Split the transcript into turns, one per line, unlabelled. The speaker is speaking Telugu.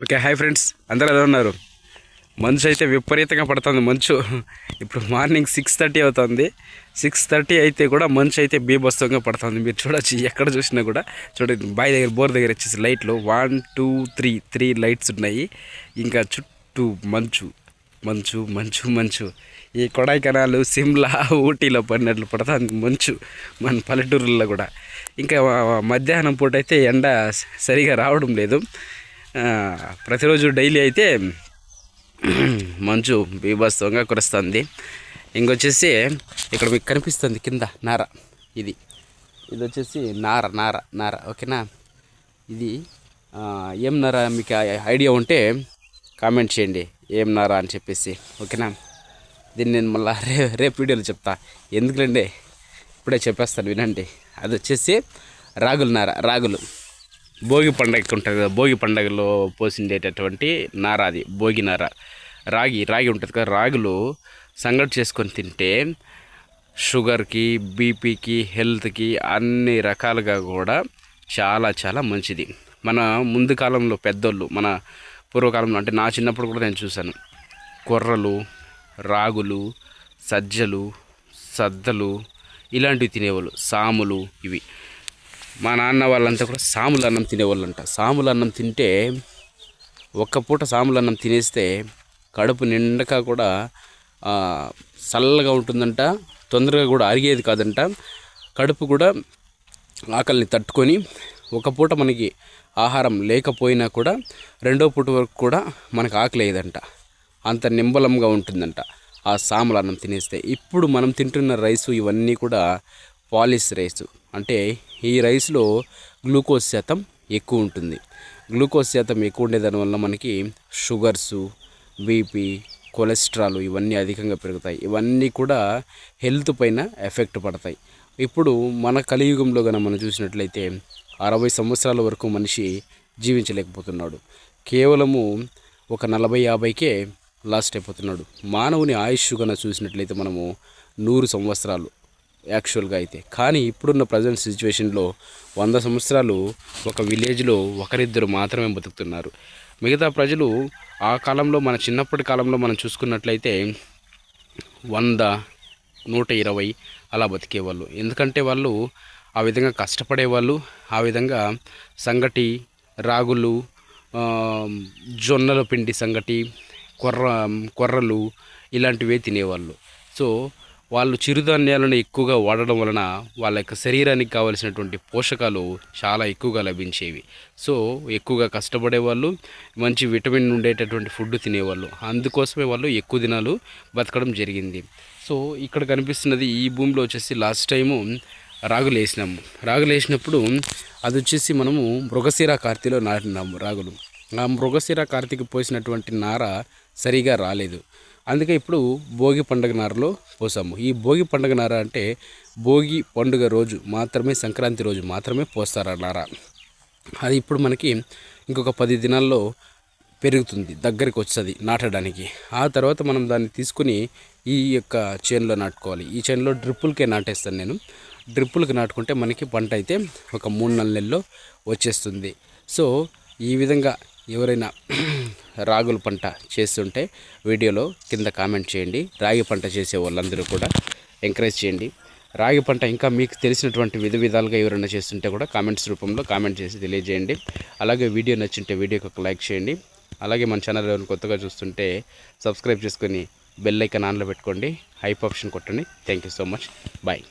ఓకే, హాయ్ ఫ్రెండ్స్, అందరూ ఎలా ఉన్నారు? మంచు అయితే విపరీతంగా పడుతుంది. మంచు ఇప్పుడు మార్నింగ్ 6:30 అవుతుంది. 6:30 అయితే కూడా మంచు అయితే బీభత్సంగా పడుతుంది. మీరు చూడొచ్చు, ఎక్కడ చూసినా కూడా చూడండి. బావి దగ్గర, బోర్ దగ్గర వచ్చేసి లైట్లు 1 2 3 లైట్స్ ఉన్నాయి. ఇంకా చుట్టూ మంచు మంచు మంచు మంచు. ఈ కొడైకెనాల్, సిమ్లా, ఊటీలో పడినట్లు పడుతుంది మంచు మన పల్లెటూరుల్లో కూడా. ఇంకా మధ్యాహ్నం పూట అయితే ఎండ సరిగా రావడం లేదు. ప్రతిరోజు డైలీ అయితే మంచు బీభత్సంగా కురుస్తుంది. ఇంకొచ్చేసి ఇక్కడ మీకు కనిపిస్తుంది కింద నార. ఇది వచ్చేసి నార నార నార ఓకేనా. ఇది ఏం నార మీకు ఐడియా ఉంటే కామెంట్ చేయండి, ఏం నార అని చెప్పేసి, ఓకేనా. దీన్ని నేను మళ్ళీ రేపు వీడియోలో చెప్తా, ఎందుకులేండి ఇప్పుడే చెప్పేస్తాను వినండి. అది వచ్చేసి రాగులు నార. రాగులు భోగి పండగకి ఉంటుంది కదా, భోగి పండగలో పోసిండేటటువంటి నార, అది భోగి నార. రాగి ఉంటుంది కదా, రాగులు సంగటి చేసుకొని తింటే షుగర్కి, బీపీకి, హెల్త్కి అన్ని రకాలుగా కూడా చాలా చాలా మంచిది. మన ముందు కాలంలో పెద్దోళ్ళు, మన పూర్వకాలంలో అంటే నా చిన్నప్పుడు కూడా నేను చూశాను, కొర్రలు, రాగులు, సజ్జలు, సద్దలు ఇలాంటివి తినేవాళ్ళు. సాములు, ఇవి మా నాన్న వాళ్ళంతా కూడా సాములు అన్నం తినేవాళ్ళంట. సాములు అన్నం తింటే, ఒక్క పూట సాములు అన్నం తినేస్తే కడుపు నిండక కూడా చల్లగా ఉంటుందంట, తొందరగా కూడా అరిగేది కాదంట. కడుపు కూడా ఆకలిని తట్టుకొని, ఒక పూట మనకి ఆహారం లేకపోయినా కూడా రెండో పూట వరకు కూడా మనకు ఆకలి అయ్యేదంట. అంత నింబలంగా ఉంటుందంట ఆ సాములు అన్నం తినేస్తే. ఇప్పుడు మనం తింటున్న రైసు ఇవన్నీ కూడా పాలిష్ రైసు. అంటే ఈ రైస్లో గ్లూకోజ్ శాతం ఎక్కువ ఉంటుంది. గ్లూకోజ్ శాతం ఎక్కువ ఉండేదానివల్ల మనకి షుగర్సు, బీపీ, కొలెస్ట్రాల్ ఇవన్నీ అధికంగా పెరుగుతాయి. ఇవన్నీ కూడా హెల్త్ పైన ఎఫెక్ట్ పడతాయి. ఇప్పుడు మన కలియుగంలో కనుక మనం చూసినట్లయితే 60 సంవత్సరాల వరకు మనిషి జీవించలేకపోతున్నాడు. కేవలము ఒక 40-50కే లాస్ట్ అయిపోతున్నాడు. మానవుని ఆయుష్ కనుక చూసినట్లయితే మనము 100 సంవత్సరాలు యాక్చువల్గా అయితే. కానీ ఇప్పుడున్న ప్రజెంట్ సిచ్యువేషన్లో 100 సంవత్సరాలు ఒక విలేజ్లో ఒకరిద్దరు మాత్రమే బతుకుతున్నారు. మిగతా ప్రజలు ఆ కాలంలో, మన చిన్నప్పటి కాలంలో మనం చూసుకున్నట్లయితే 100, 120 అలా బతికేవాళ్ళు. ఎందుకంటే వాళ్ళు ఆ విధంగా కష్టపడేవాళ్ళు. ఆ విధంగా సంగటి, రాగులు, జొన్నల పిండి సంగటి, కొర్రలు ఇలాంటివే తినేవాళ్ళు. సో వాళ్ళు చిరుధాన్యాలను ఎక్కువగా వాడడం వలన వాళ్ళ యొక్క శరీరానికి కావలసినటువంటి పోషకాలు చాలా ఎక్కువగా లభించేవి. సో ఎక్కువగా కష్టపడేవాళ్ళు, మంచి విటమిన్ ఉండేటటువంటి ఫుడ్ తినేవాళ్ళు. అందుకోసమే వాళ్ళు ఎక్కువ దినాలు బతకడం జరిగింది. సో ఇక్కడ కనిపిస్తున్నది, ఈ భూమిలో వచ్చేసి లాస్ట్ టైము రాగులు వేసినాము. రాగులు వేసినప్పుడు అది వచ్చేసి మనము మృగశిర కార్తీలో నాటినాము రాగులు. ఆ మృగశిర కార్తీకి పోసినటువంటి నార సరిగా రాలేదు. అందుకే ఇప్పుడు భోగి పండుగ నారలో పోసాము. ఈ భోగి పండుగ నార అంటే భోగి పండుగ రోజు మాత్రమే, సంక్రాంతి రోజు మాత్రమే పోస్తారు ఆ నార. అది ఇప్పుడు మనకి ఇంకొక 10 దినాల్లో పెరుగుతుంది, దగ్గరికి వస్తుంది నాటడానికి. ఆ తర్వాత మనం దాన్ని తీసుకుని ఈ యొక్క చేనులో నాటుకోవాలి. ఈ చేనులో డ్రిప్పులకే నాటేస్తాను నేను. డ్రిప్పులకి నాటుకుంటే మనకి పంట అయితే ఒక 3-4 నెలల్లో వచ్చేస్తుంది. సో ఈ విధంగా ఎవరైనా రాగుల పంట చేస్తుంటే వీడియోలో కింద కామెంట్ చేయండి. రాగి పంట చేసే వాళ్ళందరూ కూడా ఎంకరేజ్ చేయండి. రాగి పంట ఇంకా మీకు తెలిసినటువంటి విధాలుగా ఎవరైనా చేస్తుంటే కూడా కామెంట్స్ రూపంలో కామెంట్ చేసి తెలియజేయండి. అలాగే వీడియో నచ్చింటే వీడియోకి ఒక లైక్ చేయండి. అలాగే మన ఛానల్ ఎవరైనా కొత్తగా చూస్తుంటే సబ్స్క్రైబ్ చేసుకొని బెల్ ఐకాన్ ఆన్లో పెట్టుకోండి, హైప్ ఆప్షన్ కొట్టండి. Thank you so much, bye.